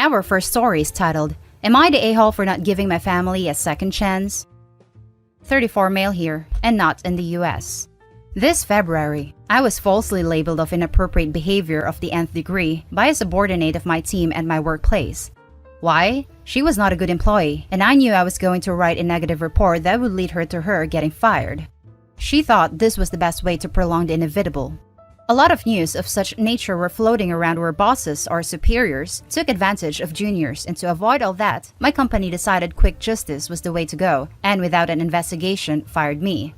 Our first story is titled, Am I the a-hole for not giving my family a second chance? 34 male here, and not in the US. This February, I was falsely labeled of inappropriate behavior of the nth degree by a subordinate of my team at my workplace. Why? She was not a good employee, and I knew I was going to write a negative report that would lead her to her getting fired. She thought this was the best way to prolong the inevitable. A lot of news of such nature were floating around where bosses or superiors took advantage of juniors, and to avoid all that, my company decided quick justice was the way to go, and without an investigation, fired me.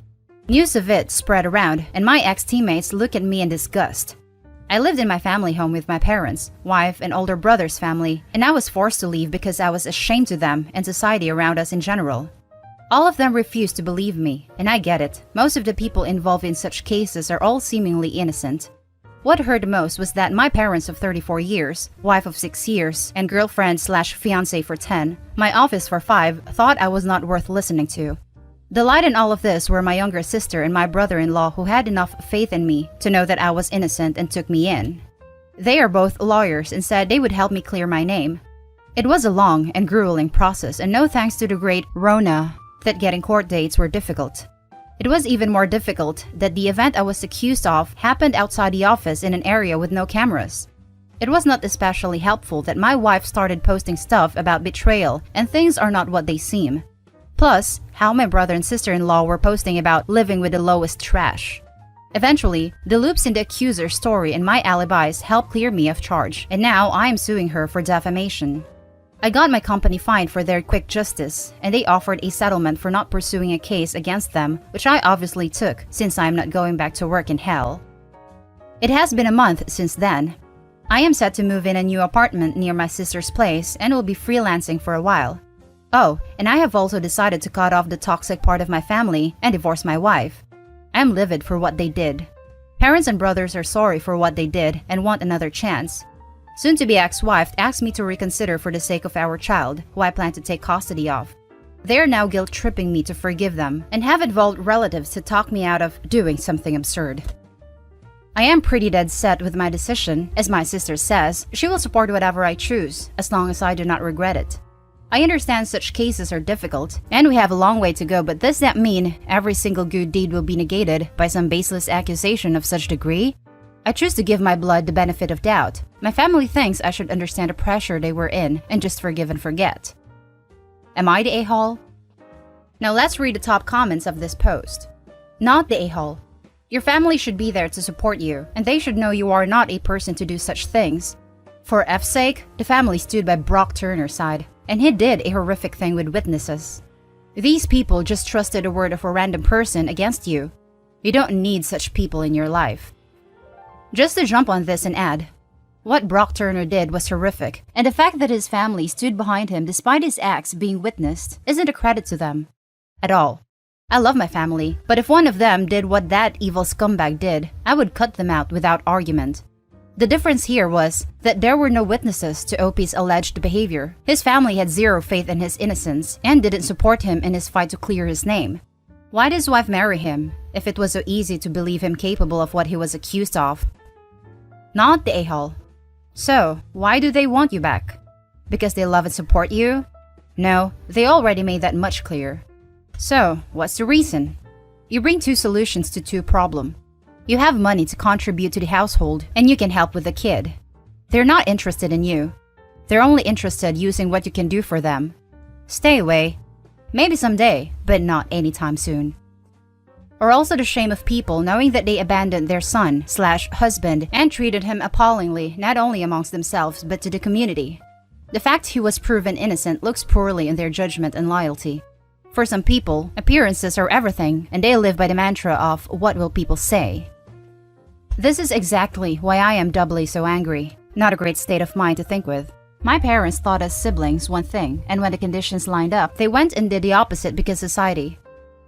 News of it spread around, and my ex-teammates looked at me in disgust. I lived in my family home with my parents, wife, and older brother's family, and I was forced to leave because I was ashamed to them and society around us in general. All of them refused to believe me, and I get it. Most of the people involved in such cases are all seemingly innocent. What hurt most was that my parents of 34 years, wife of 6 years, and girlfriend/fiancé for 10, my office for 5, thought I was not worth listening to. The light in all of this were my younger sister and my brother-in-law, who had enough faith in me to know that I was innocent and took me in. They are both lawyers and said they would help me clear my name. It was a long and grueling process, and no thanks to the great Rona, that getting court dates were difficult. It was even more difficult that the event I was accused of happened outside the office in an area with no cameras. It was not especially helpful that my wife started posting stuff about betrayal, and things are not what they seem. Plus, how my brother and sister-in-law were posting about living with the lowest trash. Eventually, the loops in the accuser's story and my alibis helped clear me of charge, and now I am suing her for defamation. I got my company fined for their quick justice, and they offered a settlement for not pursuing a case against them, which I obviously took since I am not going back to work in hell. It has been a month since then. I am set to move in a new apartment near my sister's place and will be freelancing for a while. Oh, and I have also decided to cut off the toxic part of my family and divorce my wife. I am livid for what they did. Parents and brothers are sorry for what they did and want another chance. Soon-to-be ex-wife asked me to reconsider for the sake of our child, who I plan to take custody of. They are now guilt-tripping me to forgive them and have involved relatives to talk me out of doing something absurd. I am pretty dead set with my decision. As my sister says, she will support whatever I choose, as long as I do not regret it. I understand such cases are difficult, and we have a long way to go, but does that mean every single good deed will be negated by some baseless accusation of such degree? I choose to give my blood the benefit of doubt. My family thinks I should understand the pressure they were in and just forgive and forget. Am I the a-hole? Now let's read the top comments of this post. Not the a-hole. Your family should be there to support you, and they should know you are not a person to do such things. For F's sake, the family stood by Brock Turner's side, and he did a horrific thing with witnesses. These people just trusted the word of a random person against you. You don't need such people in your life. Just to jump on this and add, what Brock Turner did was horrific, and the fact that his family stood behind him despite his acts being witnessed isn't a credit to them. At all. I love my family, but if one of them did what that evil scumbag did, I would cut them out without argument. The difference here was that there were no witnesses to OP's alleged behavior. His family had zero faith in his innocence and didn't support him in his fight to clear his name. Why did his wife marry him if it was so easy to believe him capable of what he was accused of? Not the a-hole. So, why do they want you back? Because they love and support you? No, they already made that much clear. So, what's the reason? You bring 2 solutions to 2 problems. You have money to contribute to the household, and you can help with the kid. They're not interested in you. They're only interested using what you can do for them. Stay away. Maybe someday, but not anytime soon. Or also the shame of people knowing that they abandoned their son/husband and treated him appallingly not only amongst themselves but to the community. The fact he was proven innocent looks poorly in their judgment and loyalty. For some people, appearances are everything, and they live by the mantra of what will people say. This is exactly why I am doubly so angry. Not a great state of mind to think with. My parents thought us siblings one thing, and when the conditions lined up, they went and did the opposite because society.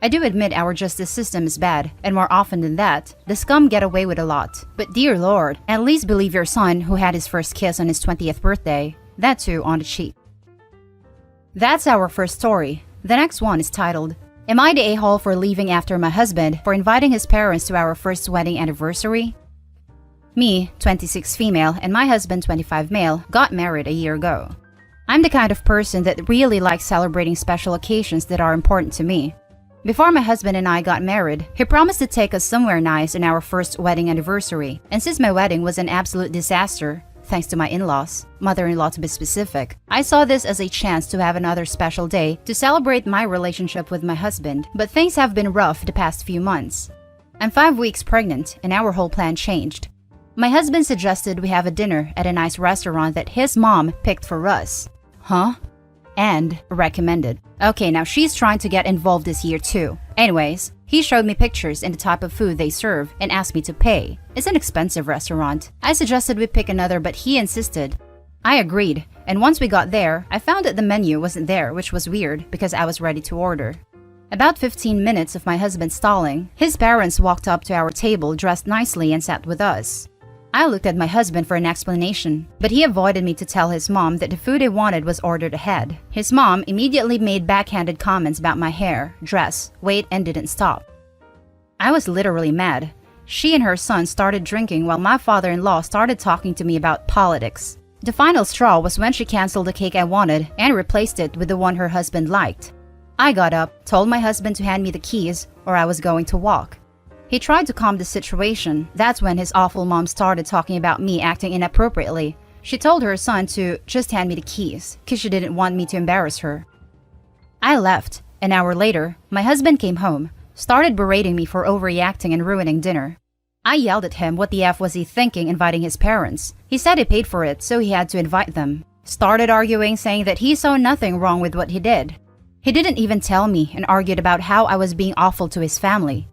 I do admit our justice system is bad, and more often than that, the scum get away with a lot. But dear Lord, at least believe your son who had his first kiss on his 20th birthday, that too on the cheap. That's our first story. The next one is titled, Am I the a-hole for leaving after my husband for inviting his parents to our first wedding anniversary? Me, 26 female, and my husband, 25 male, got married a year ago. I'm the kind of person that really likes celebrating special occasions that are important to me. Before my husband and I got married, he promised to take us somewhere nice on our first wedding anniversary. And since my wedding was an absolute disaster, thanks to my in-laws, mother-in-law to be specific, I saw this as a chance to have another special day to celebrate my relationship with my husband. But things have been rough the past few months. I'm 5 weeks pregnant and our whole plan changed. My husband suggested we have a dinner at a nice restaurant that his mom picked for us. Huh? And recommended. Okay, now she's trying to get involved this year too. Anyways, he showed me pictures and the type of food they serve and asked me to pay. It's an expensive restaurant. I suggested we pick another, but he insisted. I agreed, and once we got there, I found that the menu wasn't there, which was weird because I was ready to order. About 15 minutes of my husband stalling, his parents walked up to our table dressed nicely and sat with us. I looked at my husband for an explanation, but he avoided me to tell his mom that the food he wanted was ordered ahead. His mom immediately made backhanded comments about my hair, dress, weight, and didn't stop. I was literally mad. She and her son started drinking while my father-in-law started talking to me about politics. The final straw was when she canceled the cake I wanted and replaced it with the one her husband liked. I got up, told my husband to hand me the keys or I was going to walk. He tried to calm the situation. That's when his awful mom started talking about me acting inappropriately. She told her son to just hand me the keys because she didn't want me to embarrass her. I left. An hour later, my husband came home, started berating me for overreacting and ruining dinner. I yelled at him what the F was he thinking inviting his parents. He said he paid for it, so he had to invite them. Started arguing, saying that he saw nothing wrong with what he did. He didn't even tell me and argued about how I was being awful to his family.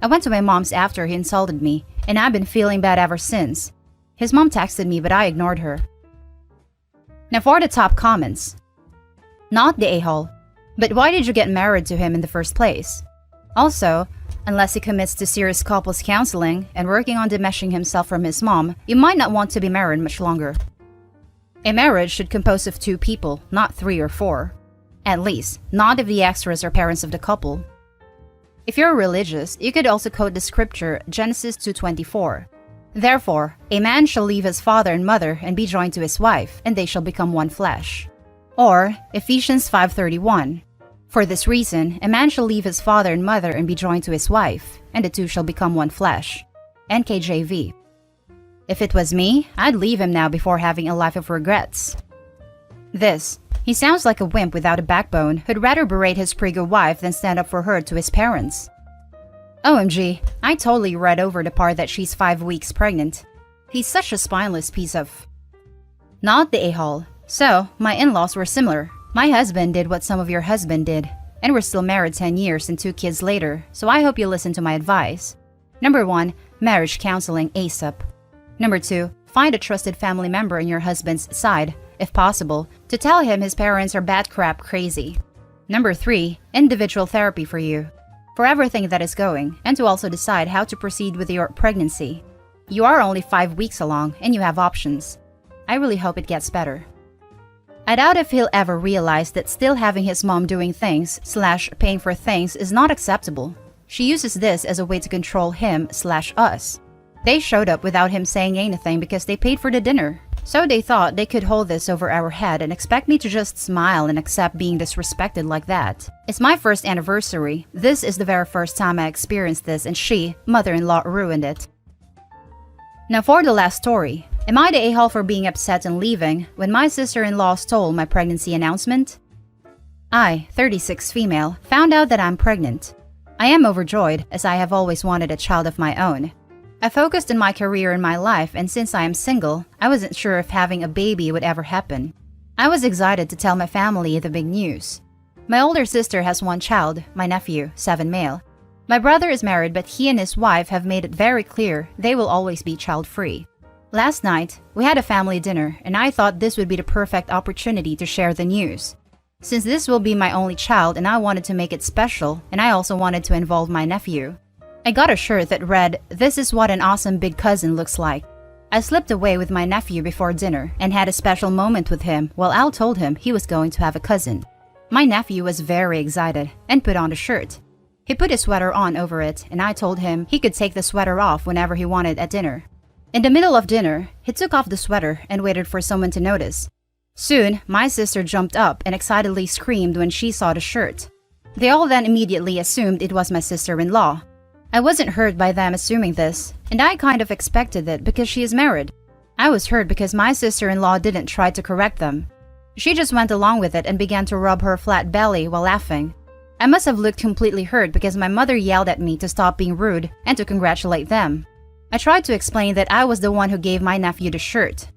I went to my mom's after he insulted me, and I've been feeling bad ever since. His mom texted me, but I ignored her. Now for the top comments. Not the a-hole, but why did you get married to him in the first place? Also, unless he commits to serious couples counseling and working on demeshing himself from his mom, you might not want to be married much longer. A marriage should compose of 2 people, not 3 or 4. At least, not if the extras are parents of the couple. If you're religious, you could also quote the scripture Genesis 2:24. Therefore, a man shall leave his father and mother and be joined to his wife, and they shall become one flesh. Or Ephesians 5:31. For this reason, a man shall leave his father and mother and be joined to his wife, and the two shall become one flesh. NKJV. If it was me, I'd leave him now before having a life of regrets. This. He sounds like a wimp without a backbone who'd rather berate his pre-good wife than stand up for her to his parents. OMG, I totally read over the part that she's 5 weeks pregnant. He's such a spineless piece of... Not the a-hole. So, my in-laws were similar. My husband did what some of your husband did, and we're still married 10 years and 2 kids later, so I hope you listen to my advice. Number 1, marriage counseling ASAP. Number 2, find a trusted family member on your husband's side, if possible, to tell him his parents are bat crap crazy. Number 3, individual therapy for you, for everything that is going, and to also decide how to proceed with your pregnancy. You are only 5 weeks along, and you have options. I really hope it gets better. I doubt if he'll ever realize that still having his mom doing things/paying for things is not acceptable. She uses this as a way to control him/us. They showed up without him saying anything because they paid for the dinner. So they thought they could hold this over our head and expect me to just smile and accept being disrespected like that. It's my first anniversary. This is the very first time I experienced this, and she, mother-in-law, ruined it. Now for the last story. Am I the a-hole for being upset and leaving when my sister-in-law stole my pregnancy announcement? I, 36 female, found out that I'm pregnant. I am overjoyed, as I have always wanted a child of my own. I focused on my career and my life, and since I am single, I wasn't sure if having a baby would ever happen. I was excited to tell my family the big news. My older sister has 1 child, my nephew, 7 male. My brother is married, but he and his wife have made it very clear they will always be child-free. Last night, we had a family dinner, and I thought this would be the perfect opportunity to share the news. Since this will be my only child and I wanted to make it special, and I also wanted to involve my nephew. I got a shirt that read, "This is what an awesome big cousin looks like." I slipped away with my nephew before dinner and had a special moment with him while Al told him he was going to have a cousin. My nephew was very excited and put on the shirt. He put his sweater on over it, and I told him he could take the sweater off whenever he wanted at dinner. In the middle of dinner, he took off the sweater and waited for someone to notice. Soon, my sister jumped up and excitedly screamed when she saw the shirt. They all then immediately assumed it was my sister-in-law. I wasn't hurt by them assuming this, and I kind of expected it because she is married. I was hurt because my sister-in-law didn't try to correct them. She just went along with it and began to rub her flat belly while laughing. I must have looked completely hurt because my mother yelled at me to stop being rude and to congratulate them. I tried to explain that I was the one who gave my nephew the shirt.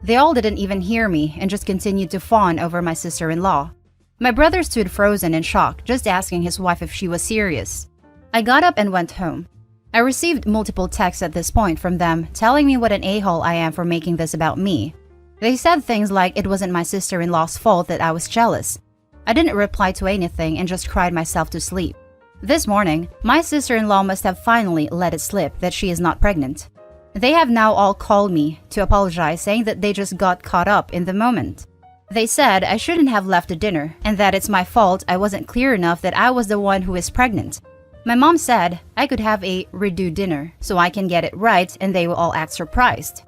They all didn't even hear me and just continued to fawn over my sister-in-law. My brother stood frozen in shock, just asking his wife if she was serious. I got up and went home. I received multiple texts at this point from them telling me what an a-hole I am for making this about me. They said things like it wasn't my sister-in-law's fault that I was jealous. I didn't reply to anything and just cried myself to sleep. This morning, my sister-in-law must have finally let it slip that she is not pregnant. They have now all called me to apologize, saying that they just got caught up in the moment. They said I shouldn't have left the dinner and that it's my fault I wasn't clear enough that I was the one who is pregnant. My mom said I could have a redo dinner so I can get it right and they will all act surprised.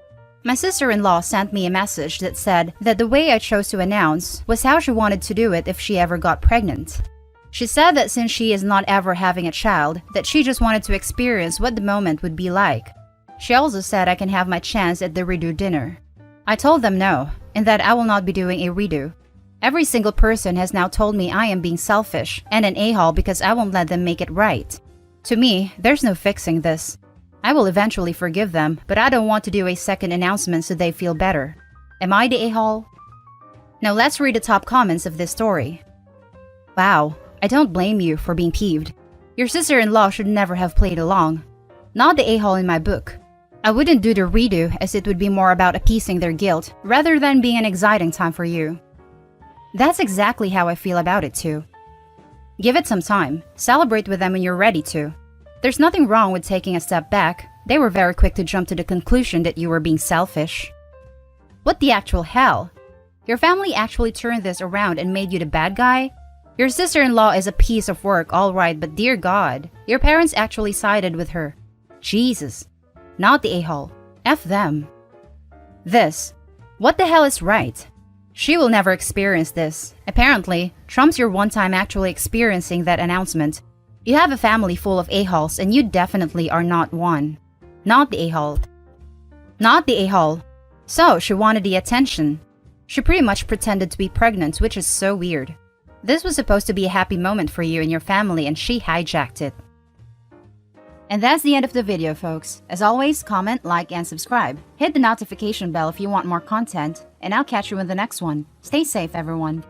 My sister-in-law sent me a message that said that the way I chose to announce was how she wanted to do it if she ever got pregnant. She said that since she is not ever having a child, that she just wanted to experience what the moment would be like. She also said I can have my chance at the redo dinner. I told them no, and that I will not be doing a redo. Every single person has now told me I am being selfish and an a-hole because I won't let them make it right. To me, there's no fixing this. I will eventually forgive them, but I don't want to do a second announcement so they feel better. Am I the a-hole? Now let's read the top comments of this story. Wow, I don't blame you for being peeved. Your sister-in-law should never have played along. Not the a-hole in my book. I wouldn't do the redo as it would be more about appeasing their guilt rather than being an exciting time for you. That's exactly how I feel about it too. Give it some time. Celebrate with them when you're ready to. There's nothing wrong with taking a step back. They were very quick to jump to the conclusion that you were being selfish. What the actual hell? Your family actually turned this around and made you the bad guy? Your sister-in-law is a piece of work, all right, but dear God, your parents actually sided with her. Jesus. Not the a-hole. F them. This. What the hell is right? She will never experience this. Apparently, Trump's your one time actually experiencing that announcement. You have a family full of a-holes and you definitely are not one. Not the a-hole. Not the a-hole. So, she wanted the attention. She pretty much pretended to be pregnant, which is so weird. This was supposed to be a happy moment for you and your family and she hijacked it. And that's the end of the video, folks. As always, comment, like, and subscribe. Hit the notification bell if you want more content, and I'll catch you in the next one. Stay safe, everyone.